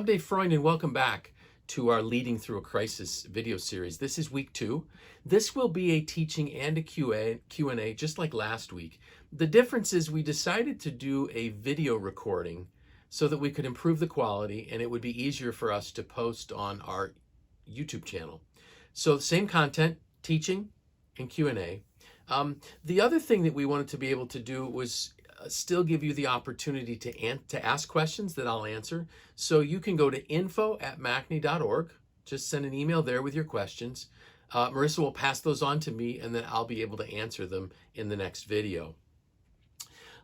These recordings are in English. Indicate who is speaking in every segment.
Speaker 1: I'm Dave Freund, and welcome back to our Leading Through a Crisis video series. This is week 2. This will be a teaching and a Q&A just like last week. The difference is we decided to do a video recording so that we could improve the quality and it would be easier for us to post on our YouTube channel. So same content, teaching and Q&A. The other thing that we wanted to be able to do was still give you the opportunity to ask questions that I'll answer. So you can go to info@macne.org. Just send an email there with your questions. Marissa will pass those on to me, and then I'll be able to answer them in the next video.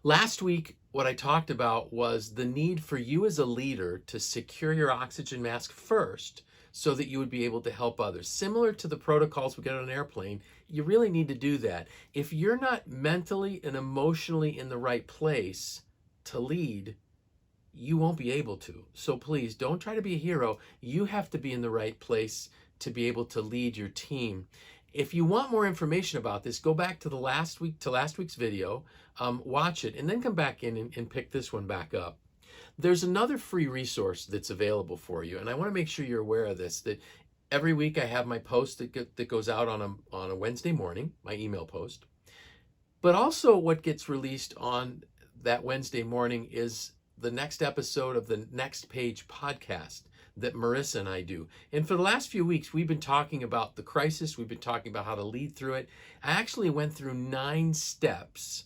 Speaker 1: Last week, what I talked about was the need for you as a leader to secure your oxygen mask first so that you would be able to help others. Similar to the protocols we get on an airplane, you really need to do that. If you're not mentally and emotionally in the right place to lead, you won't be able to. So please don't try to be a hero. You have to be in the right place to be able to lead your team. If you want more information about this, go back to last week's video, watch it, and then come back in and pick this one back up. There's another free resource that's available for you, and I want to make sure you're aware of this, that every week I have my post that goes out on a Wednesday morning, my email post. But also what gets released on that Wednesday morning is the next episode of the Next Page podcast that Marissa and I do. And for the last few weeks, we've been talking about the crisis. We've been talking about how to lead through it. I actually went through 9 steps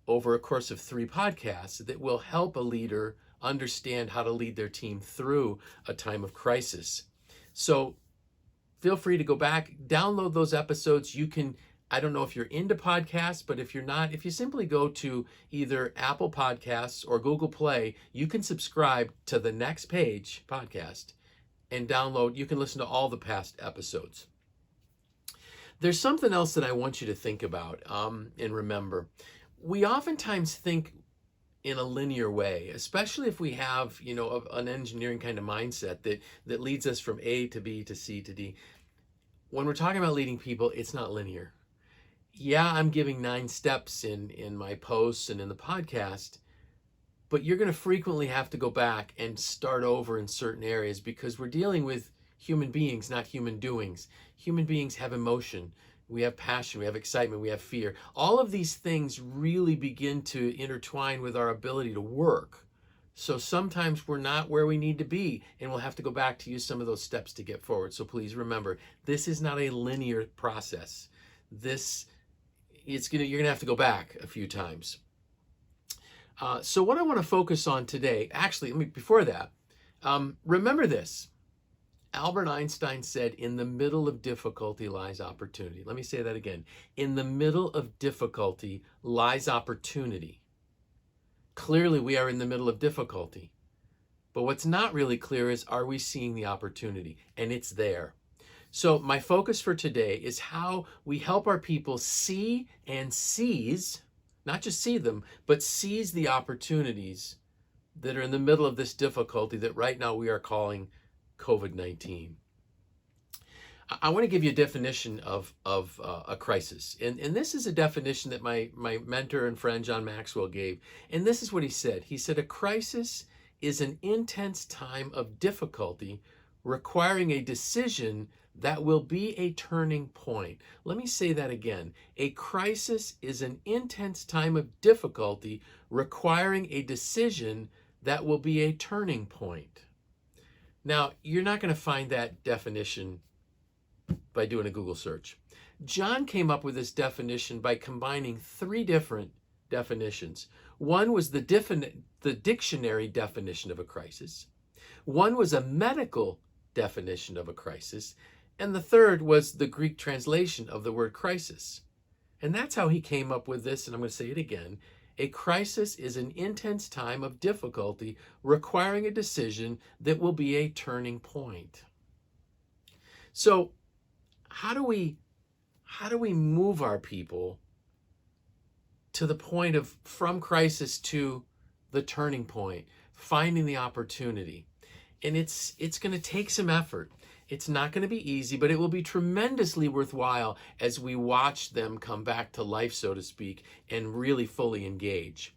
Speaker 1: over a course of 3 podcasts that will help a leader understand how to lead their team through a time of crisis. So feel free to go back, download those episodes. You can, I don't know if you're into podcasts, but if you're not, if you simply go to either Apple Podcasts or Google Play, you can subscribe to the Next Page podcast and download. You can listen to all the past episodes. There's something else that I want you to think about and remember. We oftentimes think in a linear way, especially if we have, an engineering kind of mindset that leads us from A to B to C to D. When we're talking about leading people, it's not linear. Yeah, I'm giving 9 steps in my posts and in the podcast, but you're going to frequently have to go back and start over in certain areas because we're dealing with human beings, not human doings. Human beings have emotion. We have passion, we have excitement, we have fear. All of these things really begin to intertwine with our ability to work. So sometimes we're not where we need to be, and we'll have to go back to use some of those steps to get forward. So please remember, this is not a linear process. You're gonna have to go back a few times. So what I want to focus on today, actually, before that, remember this. Albert Einstein said, in the middle of difficulty lies opportunity. Let me say that again. In the middle of difficulty lies opportunity. Clearly, we are in the middle of difficulty. But what's not really clear is, are we seeing the opportunity? And it's there. So my focus for today is how we help our people see and seize, not just see them, but seize the opportunities that are in the middle of this difficulty that right now we are calling COVID-19. I want to give you a definition of a crisis. And this is a definition that my mentor and friend John Maxwell gave. And this is what he said. He said, a crisis is an intense time of difficulty requiring a decision that will be a turning point. Let me say that again. A crisis is an intense time of difficulty requiring a decision that will be a turning point. Now, you're not going to find that definition by doing a Google search. John came up with this definition by combining 3 different definitions. One was the dictionary definition of a crisis. One was a medical definition of a crisis. And the third was the Greek translation of the word crisis. And that's how he came up with this, and I'm going to say it again. A crisis is an intense time of difficulty requiring a decision that will be a turning point. So how do we move our people to the point of from crisis to the turning point, finding the opportunity? And it's going to take some effort. It's not going to be easy, but it will be tremendously worthwhile as we watch them come back to life, so to speak, and really fully engage.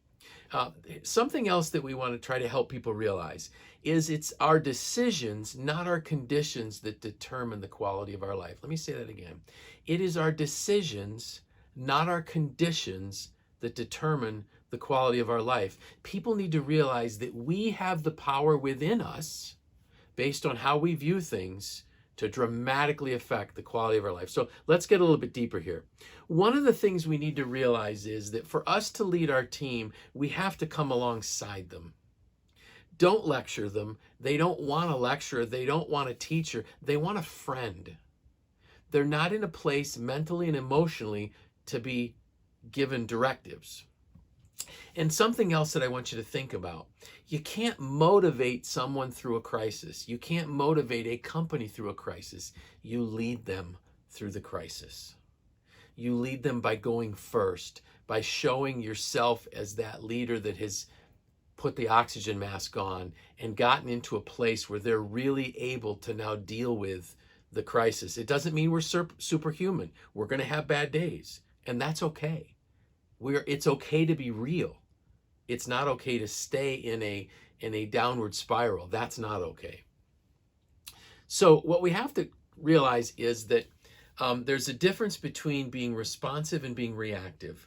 Speaker 1: Something else that we want to try to help people realize is it's our decisions, not our conditions, that determine the quality of our life. Let me say that again. It is our decisions, not our conditions, that determine the quality of our life. People need to realize that we have the power within us, based on how we view things, to dramatically affect the quality of our life. So let's get a little bit deeper here. One of the things we need to realize is that for us to lead our team, we have to come alongside them. Don't lecture them. They don't want a lecturer. They don't want a teacher. They want a friend. They're not in a place mentally and emotionally to be given directives. And something else that I want you to think about. You can't motivate someone through a crisis. You can't motivate a company through a crisis. You lead them through the crisis. You lead them by going first, by showing yourself as that leader that has put the oxygen mask on and gotten into a place where they're really able to now deal with the crisis. It doesn't mean we're superhuman. We're going to have bad days, and that's okay. It's okay to be real. It's not okay to stay in a downward spiral. That's not okay. So what we have to realize is that there's a difference between being responsive and being reactive.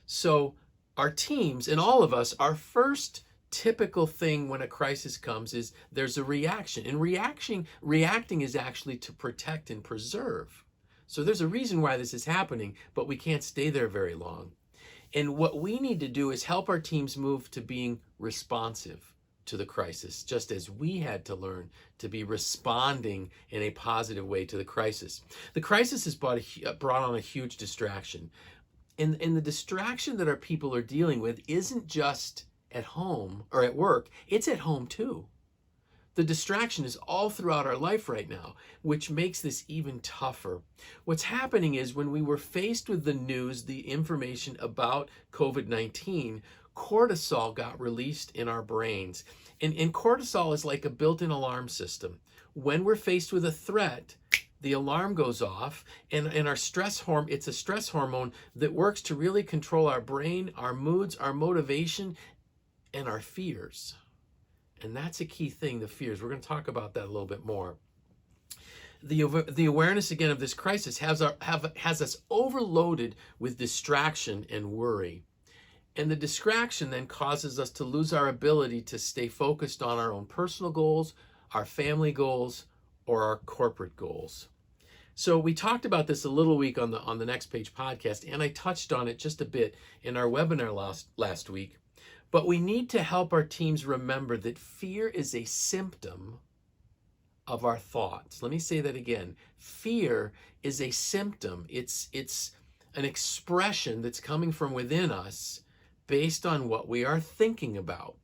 Speaker 1: So our teams and all of us, our first typical thing when a crisis comes is there's a reaction. And reacting is actually to protect and preserve. So there's a reason why this is happening, but we can't stay there very long. And what we need to do is help our teams move to being responsive to the crisis, just as we had to learn to be responding in a positive way to the crisis. The crisis has brought on a huge distraction. And the distraction that our people are dealing with isn't just at home or at work, it's at home too. The distraction is all throughout our life right now, which makes this even tougher. What's happening is when we were faced with the news, the information about COVID-19, cortisol got released in our brains. And cortisol is like a built-in alarm system. When we're faced with a threat, the alarm goes off, and our stress hormone, it's a stress hormone that works to really control our brain, our moods, our motivation, and our fears. And that's a key thing, the fears. We're going to talk about that a little bit more. The awareness, again, of this crisis has us overloaded with distraction and worry. And the distraction then causes us to lose our ability to stay focused on our own personal goals, our family goals, or our corporate goals. So we talked about this a little week on the Next Page podcast, and I touched on it just a bit in our webinar last week. But we need to help our teams remember that fear is a symptom of our thoughts. Let me say that again. Fear is a symptom. It's an expression that's coming from within us based on what we are thinking about.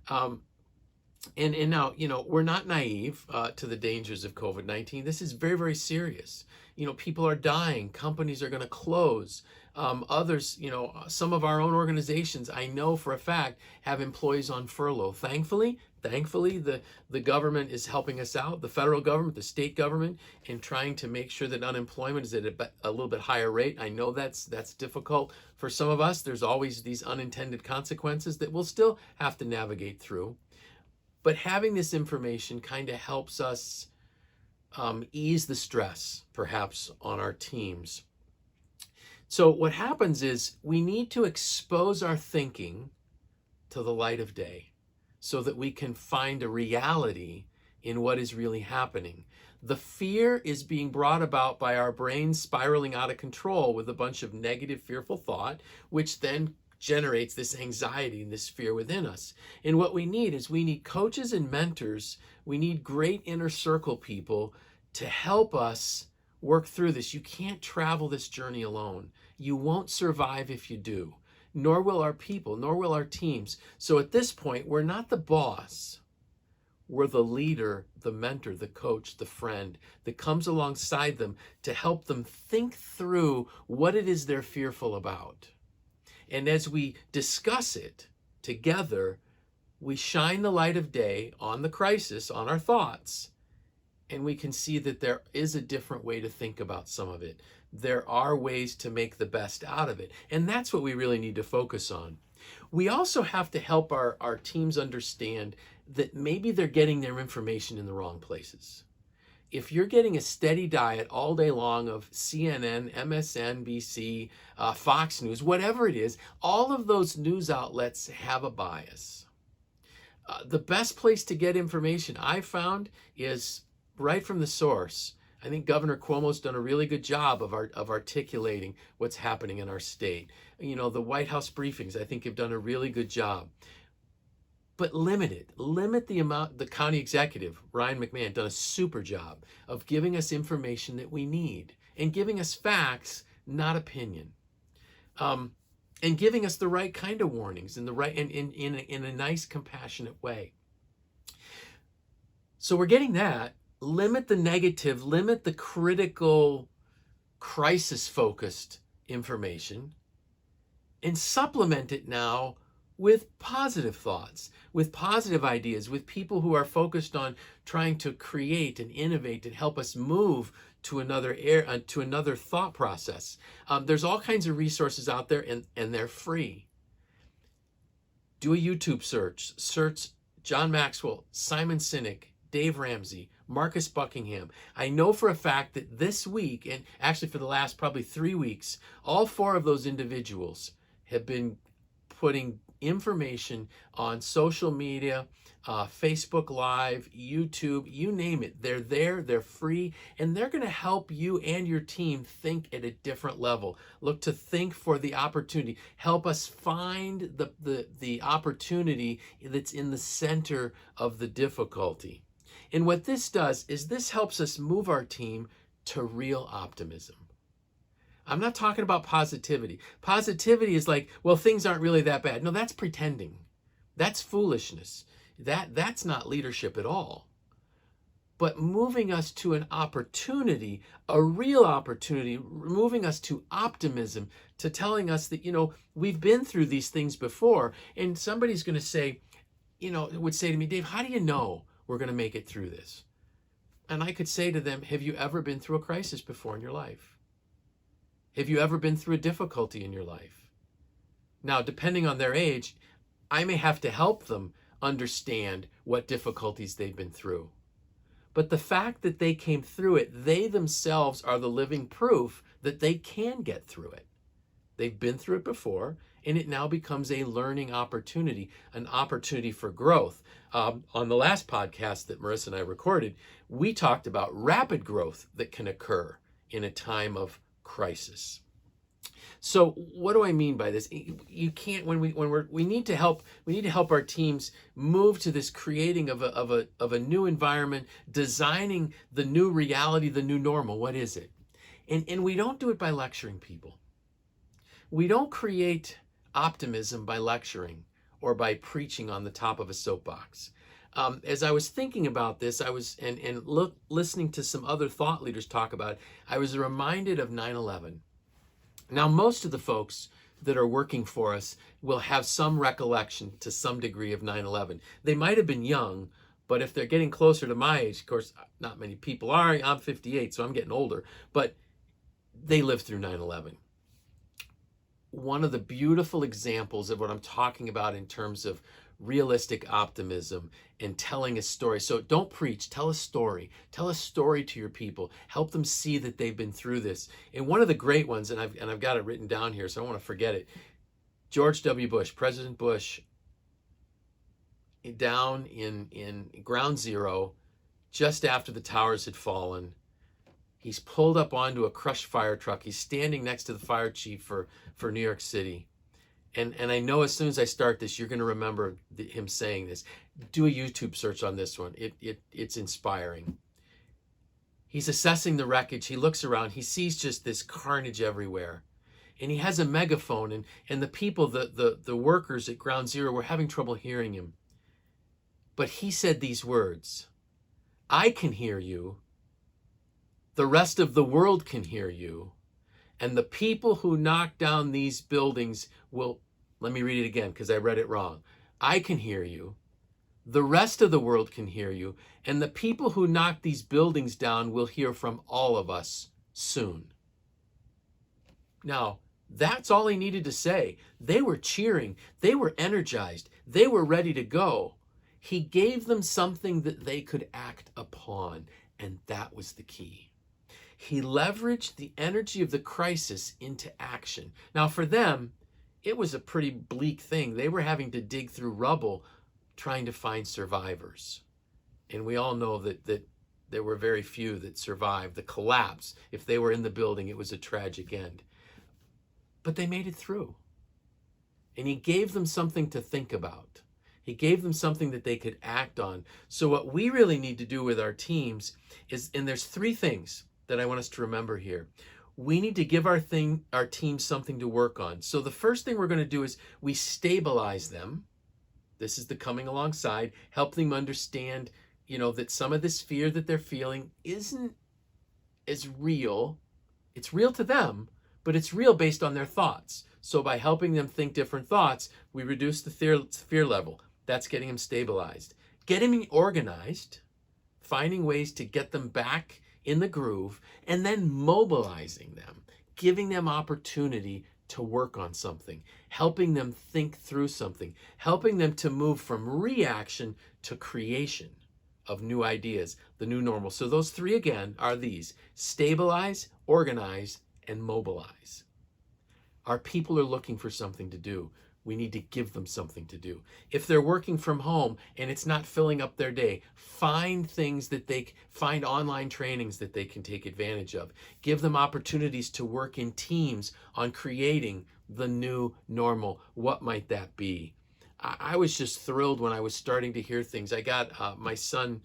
Speaker 1: And now, we're not naive to the dangers of COVID-19. This is very, very serious. People are dying. Companies are going to close. Others, some of our own organizations, I know for a fact, have employees on furlough. Thankfully, the government is helping us out, the federal government, the state government, in trying to make sure that unemployment is at a little bit higher rate. I know that's difficult for some of us. There's always these unintended consequences that we'll still have to navigate through. But having this information kind of helps us ease the stress, perhaps, on our teams. So what happens is we need to expose our thinking to the light of day so that we can find a reality in what is really happening. The fear is being brought about by our brains spiraling out of control with a bunch of negative, fearful thought, which then generates this anxiety and this fear within us. And what we need is we need coaches and mentors. We need great inner circle people to help us work through this. You can't travel this journey alone. You won't survive if you do, nor will our people, nor will our teams. So at this point, we're not the boss. We're the leader, the mentor, the coach, the friend that comes alongside them to help them think through what it is they're fearful about. And as we discuss it together, we shine the light of day on the crisis, on our thoughts, and we can see that there is a different way to think about some of it. There are ways to make the best out of it. And that's what we really need to focus on. We also have to help our teams understand that maybe they're getting their information in the wrong places. If you're getting a steady diet all day long of CNN, MSNBC, Fox News, whatever it is, all of those news outlets have a bias. The best place to get information I've found is right from the source. I think Governor Cuomo's done a really good job of articulating what's happening in our state. You know, the White House briefings, I think, have done a really good job. But limit it. Limit the amount. The county executive, Ryan McMahon, done a super job of giving us information that we need and giving us facts, not opinion. And giving us the right kind of warnings in the right in a nice, compassionate way. So we're getting that. Limit the negative, limit the critical, crisis-focused information, and supplement it now with positive thoughts, with positive ideas, with people who are focused on trying to create and innovate and help us move to another thought process. There's all kinds of resources out there, and they're free. Do a YouTube search. Search John Maxwell, Simon Sinek, Dave Ramsey, Marcus Buckingham. I know for a fact that this week, and actually for the last probably 3 weeks, all 4 of those individuals have been putting information on social media, Facebook Live, YouTube, you name it. They're there, they're free, and they're going to help you and your team think at a different level. Look to think for the opportunity. Help us find the opportunity that's in the center of the difficulty. And what this does is this helps us move our team to real optimism. I'm not talking about positivity. Positivity is like, well, things aren't really that bad. No, that's pretending. That's foolishness. That's not leadership at all. But moving us to an opportunity, a real opportunity, moving us to optimism, to telling us that, you know, we've been through these things before. And somebody's going to say, you know, would say to me, Dave, how do you know we're going to make it through this? And I could say to them, have you ever been through a crisis before in your life? Have you ever been through a difficulty in your life? Now, depending on their age, I may have to help them understand what difficulties they've been through. But the fact that they came through it, they themselves are the living proof that they can get through it. They've been through it before, and it now becomes a learning opportunity, an opportunity for growth. On the last podcast that Marissa and I recorded, we talked about rapid growth that can occur in a time of crisis. So what do I mean by this? You can't, we need to help our teams move to this creating of a new environment, designing the new reality, the new normal. What is it? And we don't do it by lecturing people. We don't create optimism by lecturing or by preaching on the top of a soapbox. As I was thinking about this, I was listening to some other thought leaders talk about it, I was reminded of 9/11. Now, most of the folks that are working for us will have some recollection to some degree of 9/11. They might have been young, but if they're getting closer to my age, of course, not many people are. I'm 58, so I'm getting older, but they lived through 9/11. One of the beautiful examples of what I'm talking about in terms of realistic optimism and telling a story. So don't preach, tell a story. Tell a story to your people. Help them see that they've been through this. And one of the great ones, and I've got it written down here, so I don't want to forget it. George W. Bush, President Bush, down in Ground Zero, just after the towers had fallen. He's pulled up onto a crushed fire truck. He's standing next to the fire chief for New York City. And I know as soon as I start this, you're going to remember him saying this. Do a YouTube search on this one. It's inspiring. He's assessing the wreckage. He looks around. He sees just this carnage everywhere. And he has a megaphone. And the people, the workers at Ground Zero were having trouble hearing him. But he said these words, "I can hear you. The rest of the world can hear you. And the people who knock down these buildings will," let me read it again because I read it wrong. "I can hear you. The rest of the world can hear you. And the people who knock these buildings down will hear from all of us soon." Now, that's all he needed to say. They were cheering. They were energized. They were ready to go. He gave them something that they could act upon, and that was the key. He leveraged the energy of the crisis into action. Now, for them, it was a pretty bleak thing. They were having to dig through rubble trying to find survivors. And we all know that there were very few that survived the collapse. If they were in the building, it was a tragic end. But they made it through. And he gave them something to think about. He gave them something that they could act on. So what we really need to do with our teams is, and there's three things that I want us to remember here. We need to give our team something to work on. So the first thing we're going to do is we stabilize them. This is the coming alongside, help them understand, that some of this fear that they're feeling isn't as real. It's real to them, but it's real based on their thoughts. So by helping them think different thoughts, we reduce the fear level. That's getting them stabilized. Getting them organized, finding ways to get them back in the groove, and then mobilizing them, giving them opportunity to work on something, helping them think through something, helping them to move from reaction to creation of new ideas, the new normal. So those three again are these: stabilize, organize, and mobilize. Our people are looking for something to do. We need to give them something to do. If they're working from home and it's not filling up their day, find online trainings that they can take advantage of. Give them opportunities to work in teams on creating the new normal. What might that be? I was just thrilled when I was starting to hear things. I got my son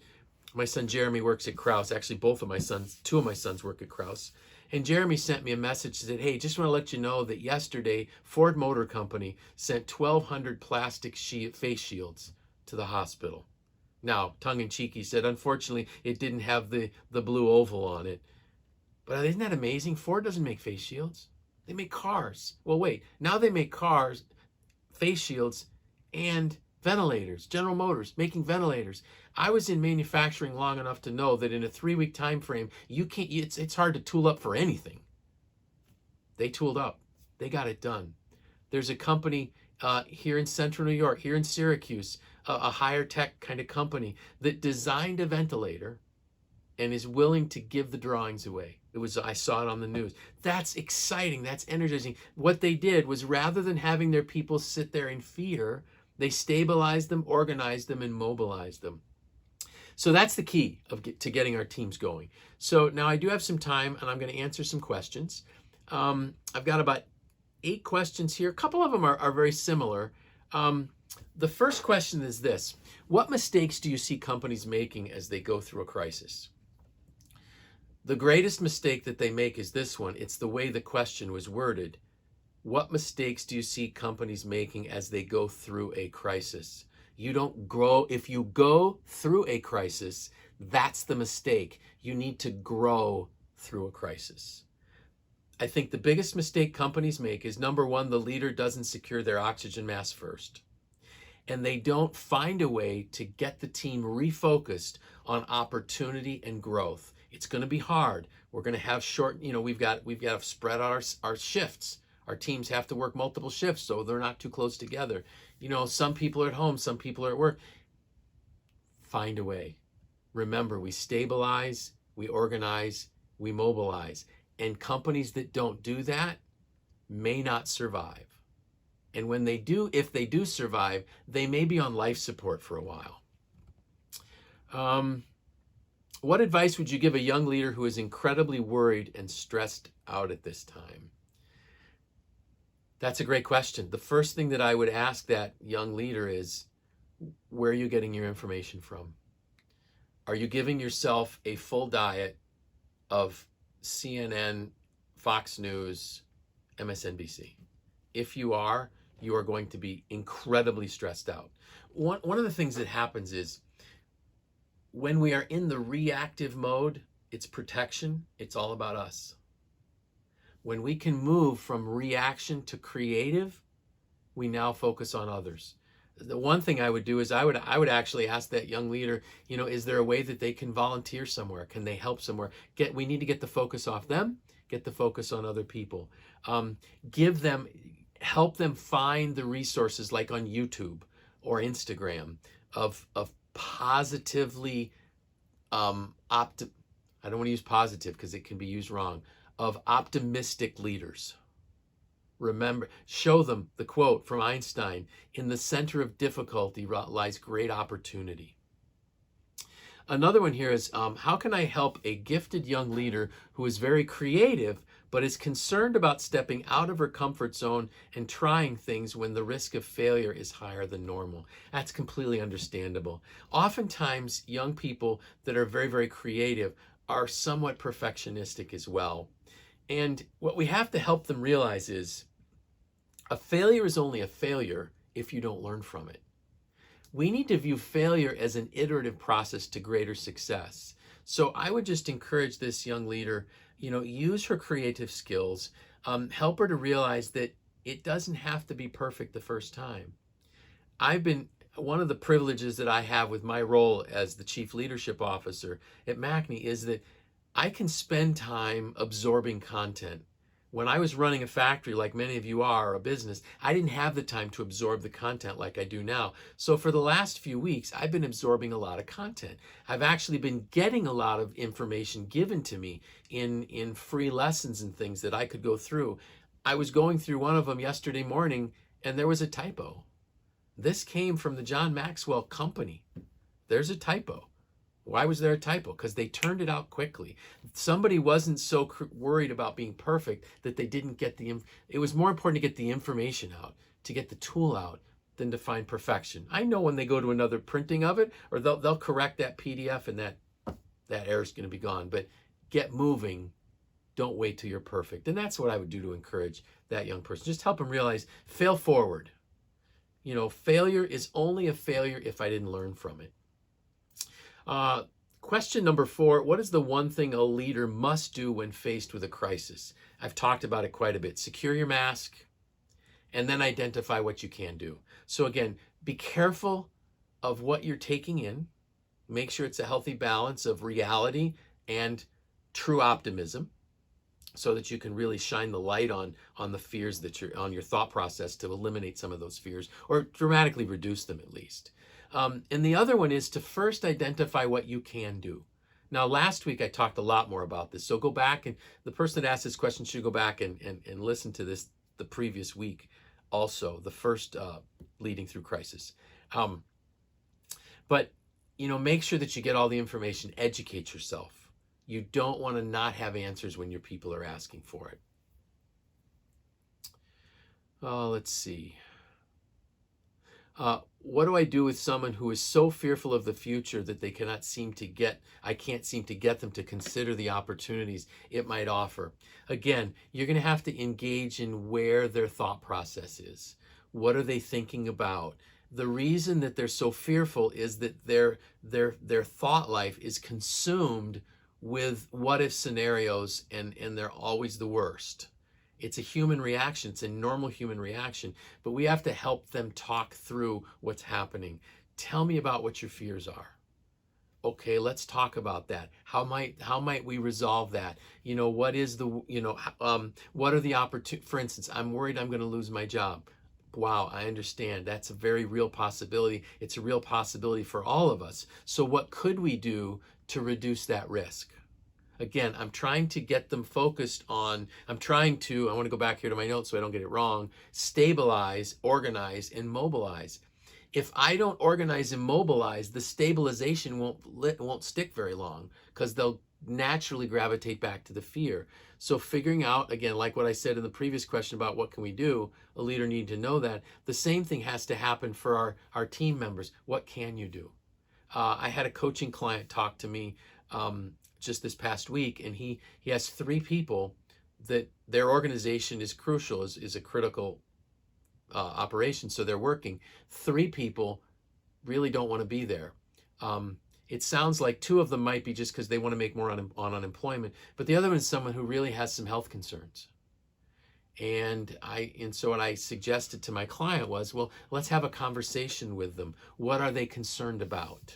Speaker 1: Jeremy works at Krause. Actually, two of my sons work at Krause. And Jeremy sent me a message that said, hey, just want to let you know that yesterday Ford Motor Company sent 1,200 plastic face shields to the hospital. Now, tongue-in-cheek, he said, unfortunately, it didn't have the blue oval on it. But isn't that amazing? Ford doesn't make face shields. They make cars. Well, wait, now they make cars, face shields, and ventilators. General Motors making ventilators. I was in manufacturing long enough to know that in a 3-week time frame, it's hard to tool up for anything. They tooled up. They got it done. There's a company here in Central New York, here in Syracuse, a higher tech kind of company that designed a ventilator and is willing to give the drawings away. I saw it on the news. That's exciting. That's energizing. What they did was, rather than having their people sit there in fear, they stabilized them, organized them, and mobilized them. So that's the key to getting our teams going. So now I do have some time, and I'm going to answer some questions. I've got about 8 questions here. A couple of them are very similar. The first question is this: what mistakes do you see companies making as they go through a crisis? The greatest mistake that they make is this one. It's the way the question was worded. What mistakes do you see companies making as they go through a crisis? You don't grow. If you go through a crisis, that's the mistake. You need to grow through a crisis. I think the biggest mistake companies make is, number one, the leader doesn't secure their oxygen mask first. And they don't find a way to get the team refocused on opportunity and growth. It's going to be hard. We're going to have we've got to spread out our shifts. Our teams have to work multiple shifts so they're not too close together. Some people are at home, some people are at work. Find a way. Remember, we stabilize, we organize, we mobilize. And companies that don't do that may not survive. And when they do, if they do survive, they may be on life support for a while. What advice would you give a young leader who is incredibly worried and stressed out at this time? That's a great question. The first thing that I would ask that young leader is, where are you getting your information from? Are you giving yourself a full diet of CNN, Fox News, MSNBC? If you are going to be incredibly stressed out. One of the things that happens is, when we are in the reactive mode, it's protection. It's all about us. When we can move from reaction to creative, we now focus on others. The one thing I would do is I would actually ask that young leader, is there a way that they can volunteer somewhere? Can they help somewhere? We need to get the focus off them, get the focus on other people. Help them find the resources like on YouTube or Instagram. of positively I don't want to use positive because it can be used wrong, of optimistic leaders. Remember, show them the quote from Einstein, in the center of difficulty lies great opportunity. Another one here is, how can I help a gifted young leader who is very creative but is concerned about stepping out of her comfort zone and trying things when the risk of failure is higher than normal? That's completely understandable. Oftentimes, young people that are very, very creative are somewhat perfectionistic as well. And what we have to help them realize is a failure is only a failure if you don't learn from it. We need to view failure as an iterative process to greater success. So I would just encourage this young leader, use her creative skills, help her to realize that it doesn't have to be perfect the first time. One of the privileges that I have with my role as the Chief Leadership Officer at MACNY is that I can spend time absorbing content. When I was running a factory, like many of you are, or a business, I didn't have the time to absorb the content like I do now. So for the last few weeks, I've been absorbing a lot of content. I've actually been getting a lot of information given to me in free lessons and things that I could go through. I was going through one of them yesterday morning, and there was a typo. This came from the John Maxwell Company. There's a typo. Why was there a typo? Because they turned it out quickly. Somebody wasn't so worried about being perfect that they didn't get it was more important to get the information out, to get the tool out, than to find perfection. I know when they go to another printing of it, or they'll correct that PDF and that error is going to be gone. But get moving. Don't wait till you're perfect. And that's what I would do to encourage that young person. Just help them realize, fail forward. Failure is only a failure if I didn't learn from it. Question number 4, what is the one thing a leader must do when faced with a crisis? I've talked about it quite a bit. Secure your mask and then identify what you can do. So again, be careful of what you're taking in. Make sure it's a healthy balance of reality and true optimism so that you can really shine the light on the fears on your thought process to eliminate some of those fears or dramatically reduce them at least. And the other one is to first identify what you can do. Now, last week I talked a lot more about this. So go back, and the person that asked this question should go back and listen to this the previous week also, the first Leading Through Crisis. But, make sure that you get all the information, educate yourself. You don't want to not have answers when your people are asking for it. Let's see. What do I do with someone who is so fearful of the future that I can't seem to get them to consider the opportunities it might offer? Again, you're going to have to engage in where their thought process is. What are they thinking about? The reason that they're so fearful is that their thought life is consumed with what if scenarios, and they're always the worst. It's a human reaction. It's a normal human reaction, but we have to help them talk through what's happening. Tell me about what your fears are. Okay, let's talk about that. How might we resolve that? What is what are the opportunities? For instance, I'm worried I'm going to lose my job. Wow, I understand. That's a very real possibility. It's a real possibility for all of us. So what could we do to reduce that risk? Again, I'm trying to get them focused on, I want to go back here to my notes so I don't get it wrong, stabilize, organize, and mobilize. If I don't organize and mobilize, the stabilization won't stick very long because they'll naturally gravitate back to the fear. So figuring out, again, like what I said in the previous question about what can we do, a leader needs to know that. The same thing has to happen for our team members. What can you do? I had a coaching client talk to me just this past week, and he has 3 people that their organization is crucial, is a critical operation, so they're working. 3 people really don't want to be there. It sounds like 2 of them might be just because they want to make more on unemployment, but the other one is someone who really has some health concerns. And so what I suggested to my client was, well, let's have a conversation with them. What are they concerned about?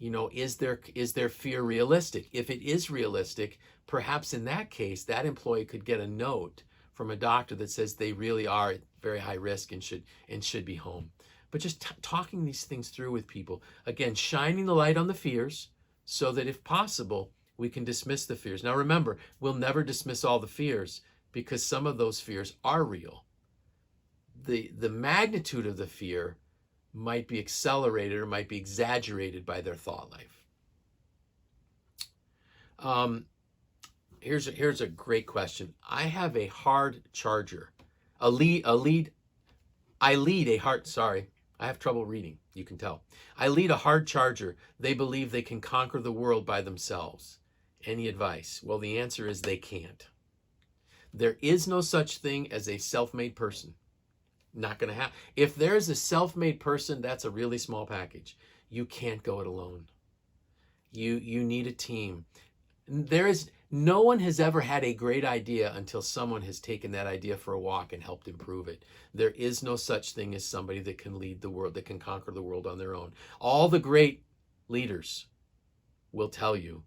Speaker 1: Is their fear realistic? If it is realistic, perhaps in that case, that employee could get a note from a doctor that says they really are at very high risk and should be home. but just talking these things through with people. Again, shining the light on the fears so that if possible, we can dismiss the fears. Now remember, we'll never dismiss all the fears because some of those fears are real. The magnitude of the fear might be accelerated or might be exaggerated by their thought life. Here's a great question. I have a hard charger. I lead a hard, sorry, I have trouble reading, you can tell. I lead a hard charger. They believe they can conquer the world by themselves. Any advice? Well, the answer is they can't. There is no such thing as a self-made person. Not going to happen. If there's a self-made person, that's a really small package. You can't go it alone. You need a team. No one has ever had a great idea until someone has taken that idea for a walk and helped improve it. There is no such thing as somebody that can lead the world, that can conquer the world on their own. All the great leaders will tell you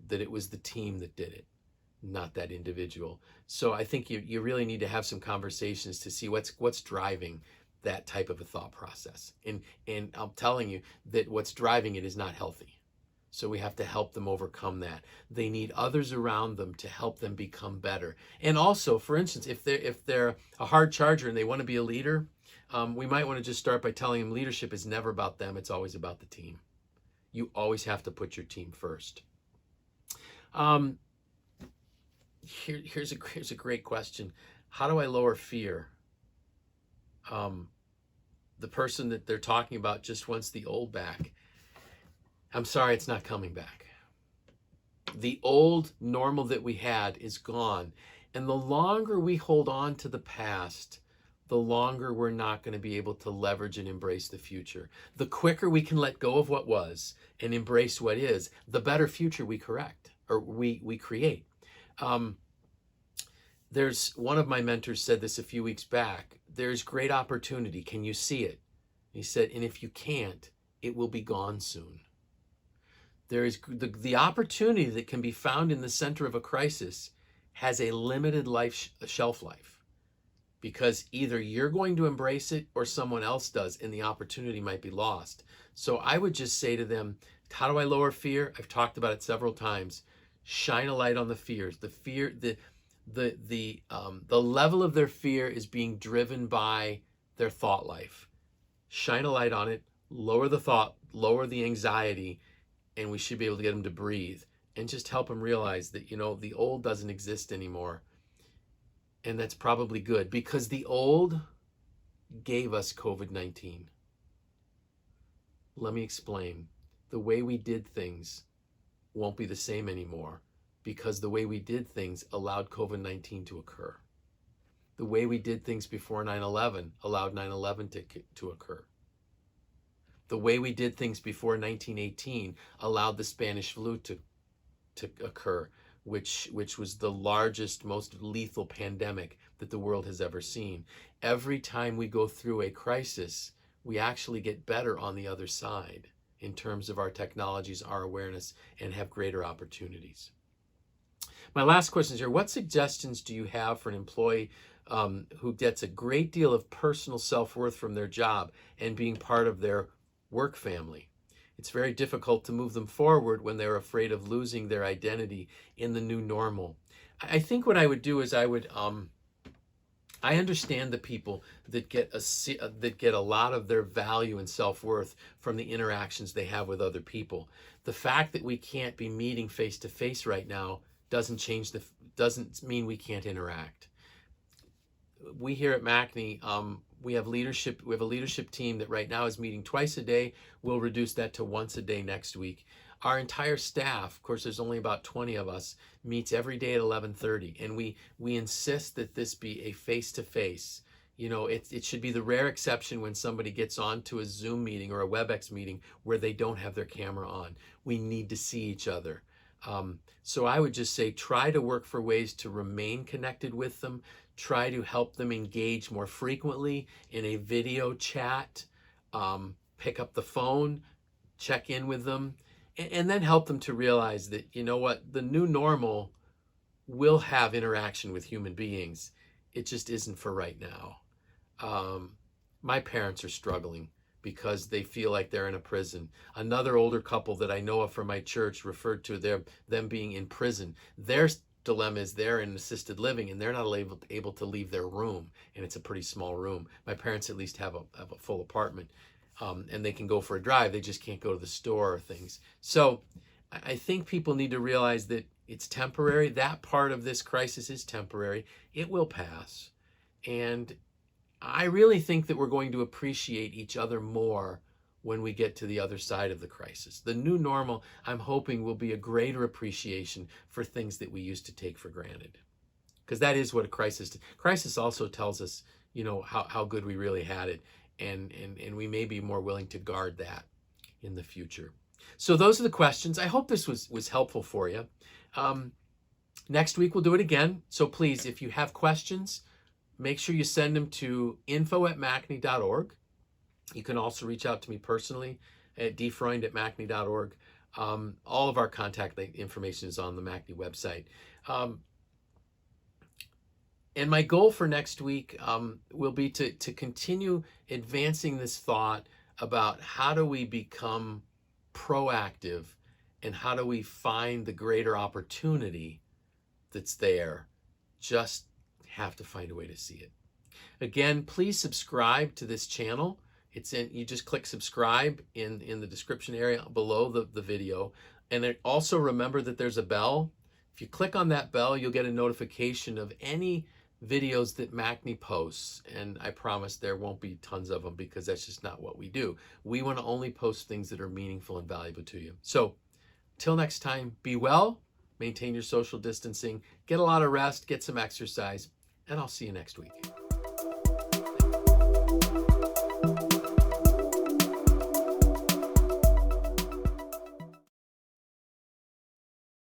Speaker 1: that it was the team that did it, not that individual. So I think you really need to have some conversations to see what's driving that type of a thought process. And I'm telling you that what's driving it is not healthy. So we have to help them overcome that. They need others around them to help them become better. And also, for instance, if they're a hard charger and they want to be a leader, we might want to just start by telling them leadership is never about them. It's always about the team. You always have to put your team first. Here's a great question. How do I lower fear? The person that they're talking about just wants the old back. I'm sorry, it's not coming back. The old normal that we had is gone. And the longer we hold on to the past, the longer we're not going to be able to leverage and embrace the future. The quicker we can let go of what was and embrace what is, the better future we create. There's one of my mentors said this a few weeks back. There's great opportunity. Can you see it? He said, and if you can't, it will be gone soon. There is the opportunity that can be found in the center of a crisis has a limited shelf life, because either you're going to embrace it or someone else does, and the opportunity might be lost. So I would just say to them, how do I lower fear? I've talked about it several times. Shine a light on the fears. The fear, the level of their fear is being driven by their thought life. Shine a light on it, lower the thought, lower the anxiety, and we should be able to get them to breathe and just help them realize that, the old doesn't exist anymore. And that's probably good, because the old gave us COVID-19. Let me explain. The way we did things won't be the same anymore, because the way we did things allowed COVID-19 to occur. The way we did things before 9/11 allowed 9/11 to occur. The way we did things before 1918 allowed the Spanish flu to occur, which was the largest, most lethal pandemic that the world has ever seen. Every time we go through a crisis, we actually get better on the other side in terms of our technologies, our awareness, and have greater opportunities. My last question is here. What suggestions do you have for an employee who gets a great deal of personal self-worth from their job and being part of their work family? It's very difficult to move them forward when they're afraid of losing their identity in the new normal. I think what I would do is I understand the people that get a lot of their value and self-worth from the interactions they have with other people. The fact that we can't be meeting face to face right now doesn't mean we can't interact. We here at MACNY, we have a leadership team that right now is meeting twice a day. We'll reduce that to once a day next week. Our entire staff, of course, there's only about 20 of us, meets every day at 11:30, and we insist that this be a face-to-face. It should be the rare exception when somebody gets on to a Zoom meeting or a WebEx meeting where they don't have their camera on. We need to see each other. So I would just say, try to work for ways to remain connected with them. Try to help them engage more frequently in a video chat. Pick up the phone, check in with them, and then help them to realize that, the new normal will have interaction with human beings. It just isn't for right now. My parents are struggling because they feel like they're in a prison. Another older couple that I know of from my church referred to them being in prison. Their dilemma is they're in assisted living and they're not able to leave their room, and it's a pretty small room. My parents at least have a full apartment, and they can go for a drive. They just can't go to the store or things. So I think people need to realize that it's temporary. That part of this crisis is temporary. It will pass. And I really think that we're going to appreciate each other more when we get to the other side of the crisis. The new normal, I'm hoping, will be a greater appreciation for things that we used to take for granted. Because that is what a crisis also tells us, how good we really had it. And we may be more willing to guard that in the future. So those are the questions. I hope this was helpful for you. Next week, we'll do it again. So please, if you have questions, make sure you send them to info@macne.org. You can also reach out to me personally at dfreund@macne.org. All of our contact information is on the Macne website. And my goal for next week will be to continue advancing this thought about how do we become proactive and how do we find the greater opportunity that's there. Just have to find a way to see it. Again, please subscribe to this channel. You just click subscribe in the description area below the video. And also remember that there's a bell. If you click on that bell, you'll get a notification of any videos that Macne posts. And I promise there won't be tons of them because that's just not what we do. We want to only post things that are meaningful and valuable to you. So till next time, be well, maintain your social distancing, get a lot of rest, get some exercise, and I'll see you next week.